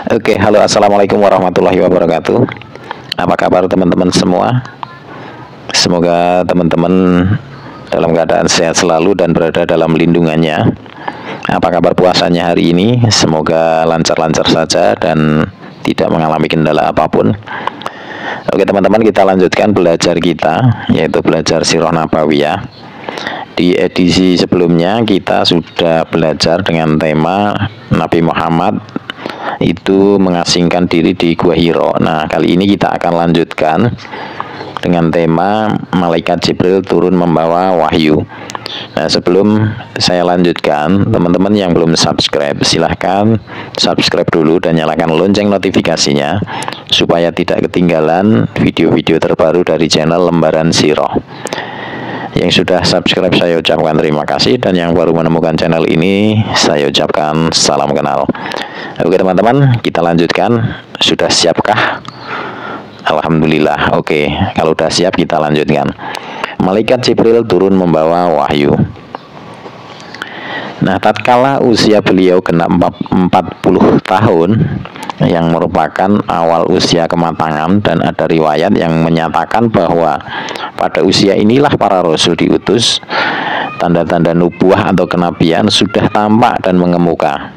Oke, halo, assalamualaikum warahmatullahi wabarakatuh. Apa kabar teman-teman semua? Semoga teman-teman dalam keadaan sehat selalu dan berada dalam lindungannya. Apa kabar puasanya hari ini? Semoga lancar-lancar saja dan tidak mengalami kendala apapun. Oke teman-teman, kita lanjutkan belajar kita, yaitu belajar Sirah Nabawiyah. Di edisi sebelumnya kita sudah belajar dengan tema Nabi Muhammad itu mengasingkan diri di Gua Hiro. Nah, kali ini kita akan lanjutkan dengan tema Malaikat Jibril turun membawa wahyu. Nah, sebelum saya lanjutkan, teman-teman yang belum subscribe, silahkan subscribe dulu dan nyalakan lonceng notifikasinya supaya tidak ketinggalan video-video terbaru dari channel Lembaran Sirah. Yang sudah subscribe saya ucapkan terima kasih, dan yang baru menemukan channel ini saya ucapkan salam kenal. Oke teman-teman, kita lanjutkan. Sudah siapkah? Alhamdulillah. Oke, kalau sudah siap kita lanjutkan. Malaikat Jibril turun membawa wahyu. Nah, tatkala usia beliau genap 40 tahun, yang merupakan awal usia kematangan, dan ada riwayat yang menyatakan bahwa pada usia inilah para rasul diutus, tanda-tanda nubuah atau kenabian sudah tampak dan mengemuka.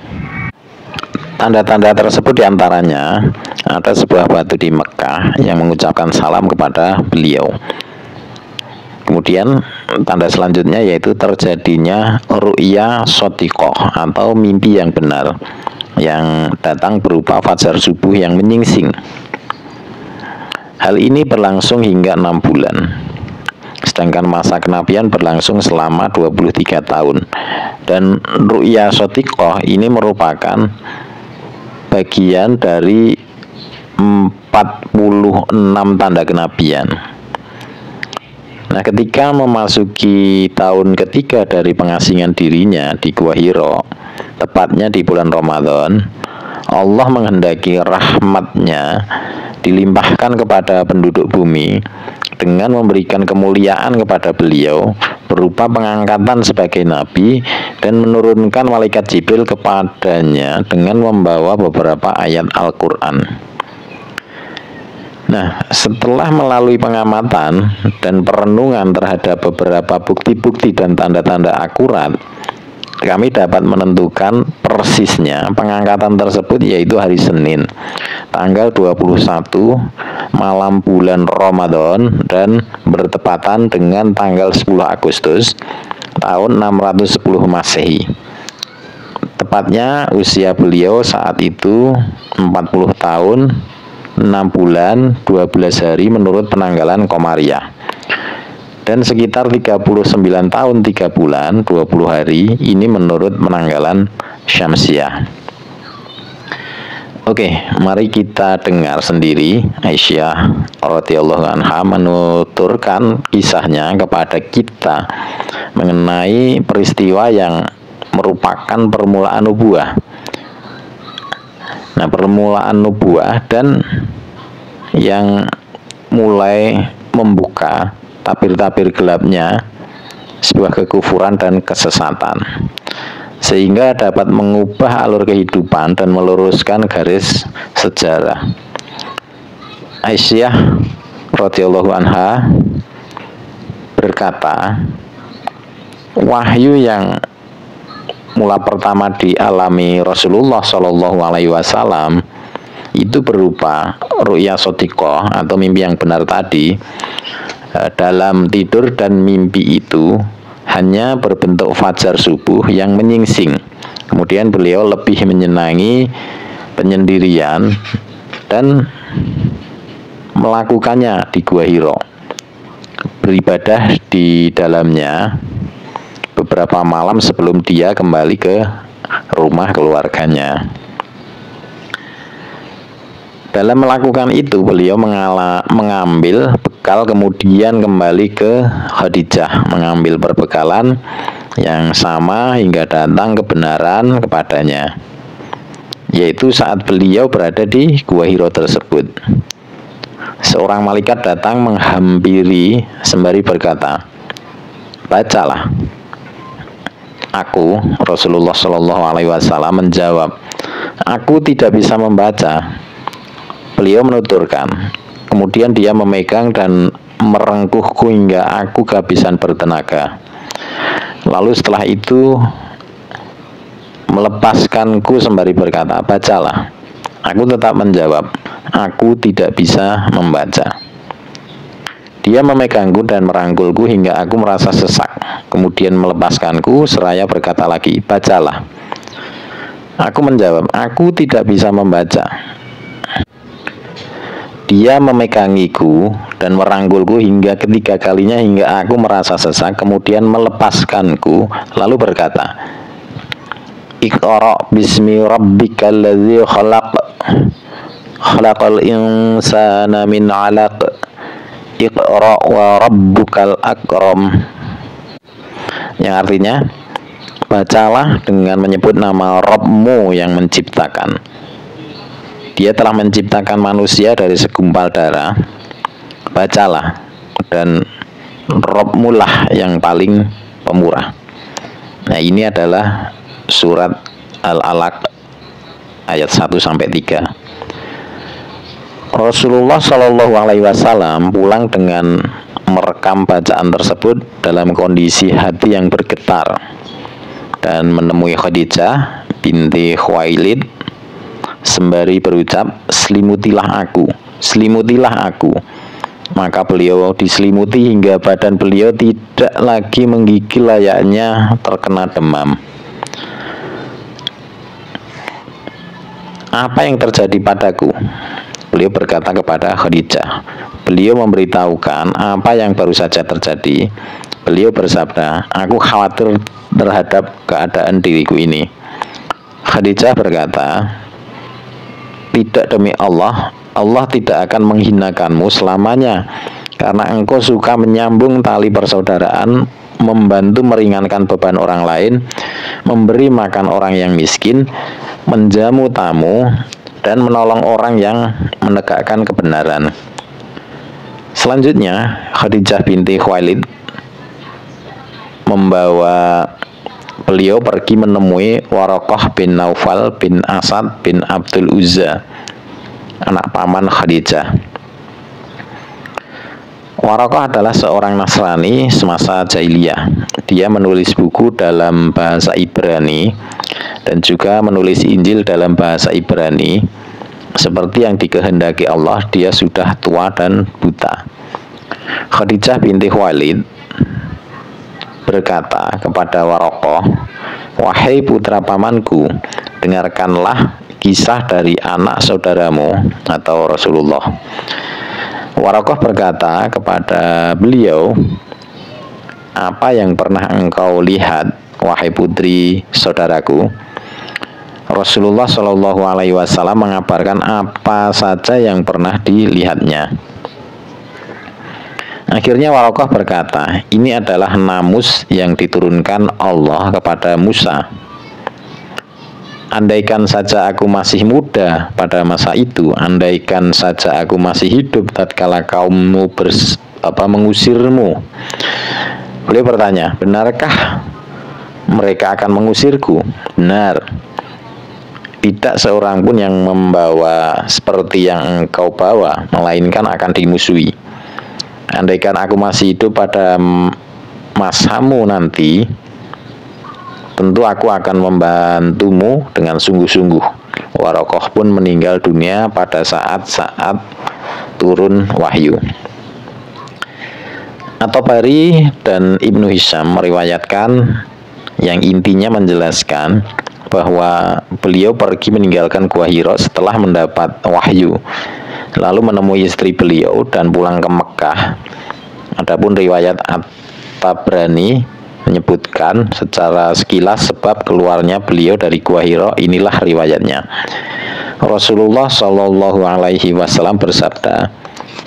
Tanda-tanda tersebut diantaranya ada sebuah batu di Mekah yang mengucapkan salam kepada beliau. Kemudian tanda selanjutnya yaitu terjadinya ru'ya shodiqoh atau mimpi yang benar, yang datang berupa fajar subuh yang menyingsing. Hal ini berlangsung hingga 6 bulan. Sedangkan masa kenabian berlangsung selama 23 tahun. Dan ru'ya shodiqoh ini merupakan bagian dari 46 tanda kenabian. Nah, ketika memasuki tahun ketiga dari pengasingan dirinya di Gua Hiro, tepatnya di bulan Ramadan, Allah menghendaki rahmatnya dilimpahkan kepada penduduk bumi dengan memberikan kemuliaan kepada beliau berupa pengangkatan sebagai nabi dan menurunkan malaikat Jibril kepadanya dengan membawa beberapa ayat Al-Quran. Nah, setelah melalui pengamatan dan perenungan terhadap beberapa bukti-bukti dan tanda-tanda akurat, kami dapat menentukan persisnya pengangkatan tersebut, yaitu hari Senin, tanggal 21 malam bulan Ramadan, dan bertepatan dengan tanggal 10 Agustus tahun 610 Masehi. Tepatnya usia beliau saat itu 40 tahun 6 bulan 12 hari menurut penanggalan Komariah, dan sekitar 39 tahun 3 bulan 20 hari ini menurut penanggalan Syamsiah. Oke, mari kita dengar sendiri. Aisyah radhiyallahu anha menuturkan kisahnya kepada kita mengenai peristiwa yang merupakan permulaan nubuah. Nah, permulaan nubuah dan yang mulai membuka tabir-tabir gelapnya sebuah kekufuran dan kesesatan, sehingga dapat mengubah alur kehidupan dan meluruskan garis sejarah. Aisyah radhiyallahu anha berkata, wahyu yang mula pertama dialami Rasulullah Shallallahu Alaihi Wasallam itu berupa ru'ya shodiqoh atau mimpi yang benar tadi. Dalam tidur dan mimpi itu hanya berbentuk fajar subuh yang menyingsing. Kemudian beliau lebih menyenangi penyendirian dan melakukannya di Gua Hiro, beribadah di dalamnya beberapa malam sebelum dia kembali ke rumah keluarganya. Dalam melakukan itu beliau mengambil bekal, kemudian kembali ke Khadijah mengambil perbekalan yang sama hingga datang kebenaran kepadanya, yaitu saat beliau berada di Gua Hiro tersebut. Seorang malaikat datang menghampiri sembari berkata, bacalah. Aku, Rasulullah Shallallahu Alaihi Wasallam menjawab, aku tidak bisa membaca. Beliau menuturkan, kemudian dia memegang dan merengkuhku hingga aku kehabisan bertenaga. Lalu setelah itu melepaskanku sembari berkata, bacalah. Aku tetap menjawab, aku tidak bisa membaca. Dia memegangku dan merangkulku hingga aku merasa sesak. Kemudian melepaskanku seraya berkata lagi, bacalah. Aku menjawab, aku tidak bisa membaca. Dia memegangiku dan merangkulku hingga ketiga kalinya hingga aku merasa sesak. Kemudian melepaskanku lalu berkata, Iqra bismi rabbikal ladzi khalaq khalaqal insana min 'alaq Iqra wa rabbukal akram, yang artinya bacalah dengan menyebut nama Rabbmu yang menciptakan. Dia telah menciptakan manusia dari segumpal darah. Bacalah, dan Rabbmu lah yang paling pemurah. Nah, ini adalah surat Al-Alaq ayat 1-3. Rasulullah Shallallahu Alaihi Wasallam pulang dengan merekam bacaan tersebut dalam kondisi hati yang bergetar dan menemui Khadijah binti Khuwailid sembari berucap, selimutilah aku, selimutilah aku. Maka beliau diselimuti hingga badan beliau tidak lagi menggigil layaknya terkena demam. Apa yang terjadi padaku? Beliau berkata kepada Khadijah. Beliau memberitahukan apa yang baru saja terjadi. Beliau bersabda, aku khawatir terhadap keadaan diriku ini. Khadijah berkata, tidak, demi Allah, Allah tidak akan menghinakanmu selamanya, karena engkau suka menyambung tali persaudaraan, membantu meringankan beban orang lain, memberi makan orang yang miskin, menjamu tamu, dan menolong orang yang menegakkan kebenaran. Selanjutnya, Khadijah binti Khuwailid membawa beliau pergi menemui Waraqah bin Naufal bin Asad bin Abdul Uzza, anak paman Khadijah. Waraqah adalah seorang Nasrani semasa jahiliyah. Dia menulis buku dalam bahasa Ibrani dan juga menulis Injil dalam bahasa Ibrani. Seperti yang dikehendaki Allah, dia sudah tua dan buta. Khadijah binti Khuwailid berkata kepada Waraqah, wahai putra pamanku, dengarkanlah kisah dari anak saudaramu atau Rasulullah. Waraqah berkata kepada beliau, apa yang pernah engkau lihat, wahai putri saudaraku? Rasulullah Shallallahu Alaihi Wasallam mengabarkan apa saja yang pernah dilihatnya. Akhirnya Waraqah berkata, ini adalah namus yang diturunkan Allah kepada Musa. Andaikan saja aku masih muda pada masa itu, andaikan saja aku masih hidup tatkala kaummu mengusirmu. Beliau bertanya, benarkah mereka akan mengusirku? Benar. Tidak seorang pun yang membawa seperti yang engkau bawa, melainkan akan dimusuhi. Andaikan aku masih hidup pada masamu nanti, tentu aku akan membantumu dengan sungguh-sungguh. Waraqah pun meninggal dunia pada saat-saat turun wahyu. At-Tabari dan Ibnu Hisham meriwayatkan yang intinya menjelaskan bahwa beliau pergi meninggalkan Gua Hira setelah mendapat wahyu, lalu menemui istri beliau dan pulang ke Mekah. Adapun riwayat At-Tabrani menyebutkan secara sekilas sebab keluarnya beliau dari Gua Hira, inilah riwayatnya. Rasulullah Shallallahu Alaihi Wasallam bersabda,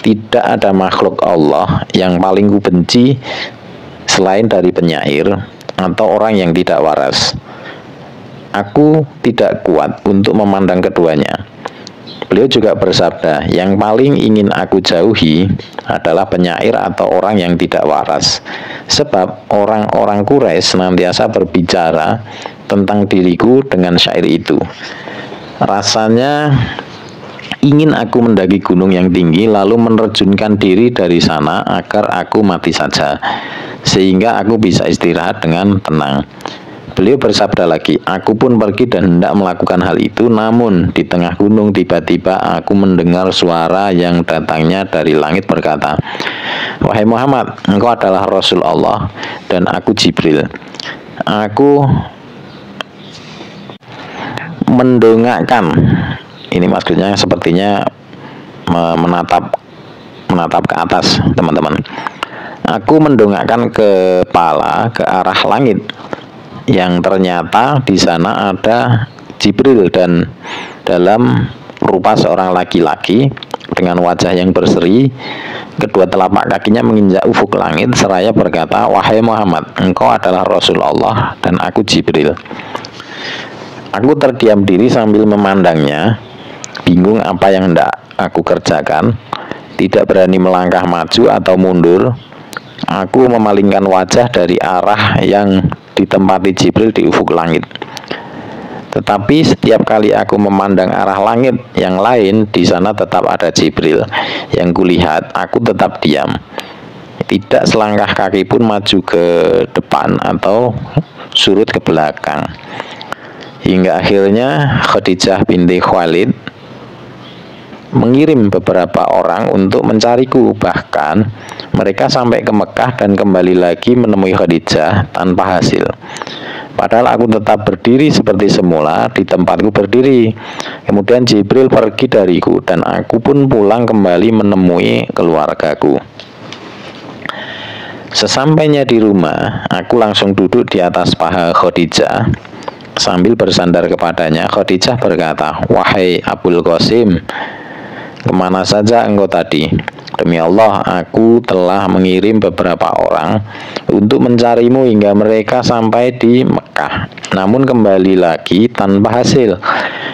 tidak ada makhluk Allah yang paling kubenci selain dari penyair atau orang yang tidak waras. Aku tidak kuat untuk memandang keduanya. Beliau juga bersabda, yang paling ingin aku jauhi adalah penyair atau orang yang tidak waras. Sebab orang-orang Quraisy senantiasa berbicara tentang diriku dengan syair itu. Rasanya ingin aku mendaki gunung yang tinggi lalu menerjunkan diri dari sana agar aku mati saja, sehingga aku bisa istirahat dengan tenang. Beliau bersabda lagi, aku pun pergi dan hendak melakukan hal itu, namun di tengah gunung tiba-tiba aku mendengar suara yang datangnya dari langit berkata, wahai Muhammad, engkau adalah Rasul Allah dan aku Jibril. Aku mendongakkan, ini maksudnya sepertinya menatap ke atas, teman-teman. Aku mendongakkan kepala ke arah langit, yang ternyata di sana ada Jibril dan dalam rupa seorang laki-laki dengan wajah yang berseri, kedua telapak kakinya menginjak ufuk langit seraya berkata, wahai Muhammad, engkau adalah Rasul Allah dan aku Jibril. Aku terdiam diri sambil memandangnya, bingung apa yang hendak aku kerjakan, tidak berani melangkah maju atau mundur. Aku memalingkan wajah dari arah yang ditempati Jibril di ufuk langit. Tetapi setiap kali aku memandang arah langit yang lain, di sana tetap ada Jibril. Yang kulihat, aku tetap diam. Tidak selangkah kaki pun maju ke depan atau surut ke belakang. Hingga akhirnya Khadijah binti Khuwailid mengirim beberapa orang untuk mencariku, bahkan mereka sampai ke Mekah dan kembali lagi menemui Khadijah tanpa hasil. Padahal aku tetap berdiri seperti semula di tempatku berdiri. Kemudian Jibril pergi dariku dan aku pun pulang kembali menemui keluargaku. Sesampainya di rumah, aku langsung duduk di atas paha Khadijah. Sambil bersandar kepadanya, Khadijah berkata, wahai Abul Qasim, kemana saja engkau tadi? Demi Allah, aku telah mengirim beberapa orang untuk mencarimu hingga mereka sampai di Mekah, namun kembali lagi tanpa hasil.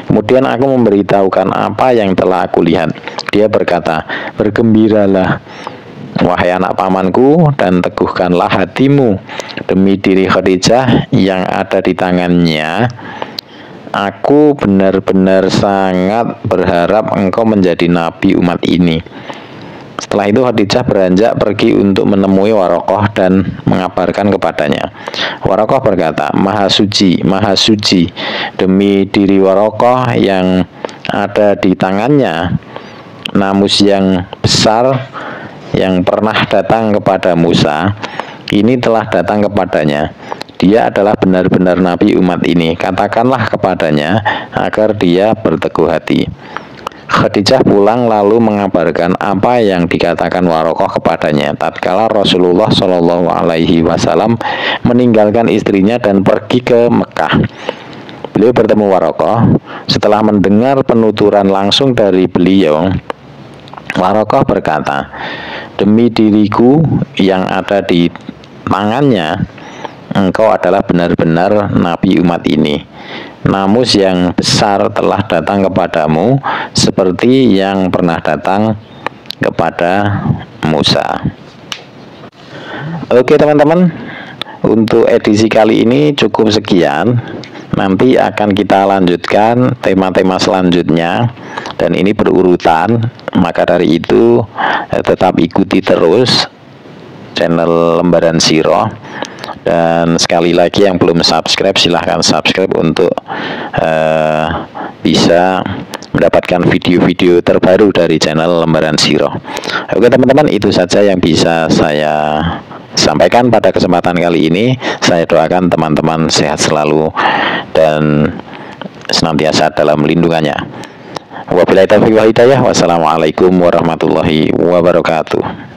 Kemudian aku memberitahukan apa yang telah aku lihat. Dia berkata, bergembiralah, wahai anak pamanku, dan teguhkanlah hatimu. Demi diri Khadijah yang ada di tangannya, aku benar-benar sangat berharap engkau menjadi nabi umat ini. Setelah itu Khadijah beranjak pergi untuk menemui Warokoh dan mengabarkan kepadanya. Warokoh berkata, maha suci, demi diri Warokoh yang ada di tangannya, namus yang besar yang pernah datang kepada Musa, ini telah datang kepadanya. Dia adalah benar-benar nabi umat ini. Katakanlah kepadanya agar dia berteguh hati. Khadijah pulang lalu mengabarkan apa yang dikatakan Warokoh kepadanya. Tatkala Rasulullah Shallallahu Alaihi Wasallam meninggalkan istrinya dan pergi ke Mekah, beliau bertemu Warokoh. Setelah mendengar penuturan langsung dari beliau, Warokoh berkata, demi diriku yang ada di tangannya, engkau adalah benar-benar nabi umat ini. Namus yang besar telah datang kepadamu seperti yang pernah datang kepada Musa. Oke teman-teman, untuk edisi kali ini cukup sekian. Nanti akan kita lanjutkan tema-tema selanjutnya, dan ini berurutan. Maka dari itu tetap ikuti terus channel Lembaran Sirah. Dan sekali lagi yang belum subscribe, silahkan subscribe untuk bisa mendapatkan video-video terbaru dari channel Lembaran Sirah. Oke teman-teman, itu saja yang bisa saya sampaikan pada kesempatan kali ini. Saya doakan teman-teman sehat selalu dan senantiasa dalam lindungannya. Wabillahi taufiq wal hidayah. Wassalamualaikum warahmatullahi wabarakatuh.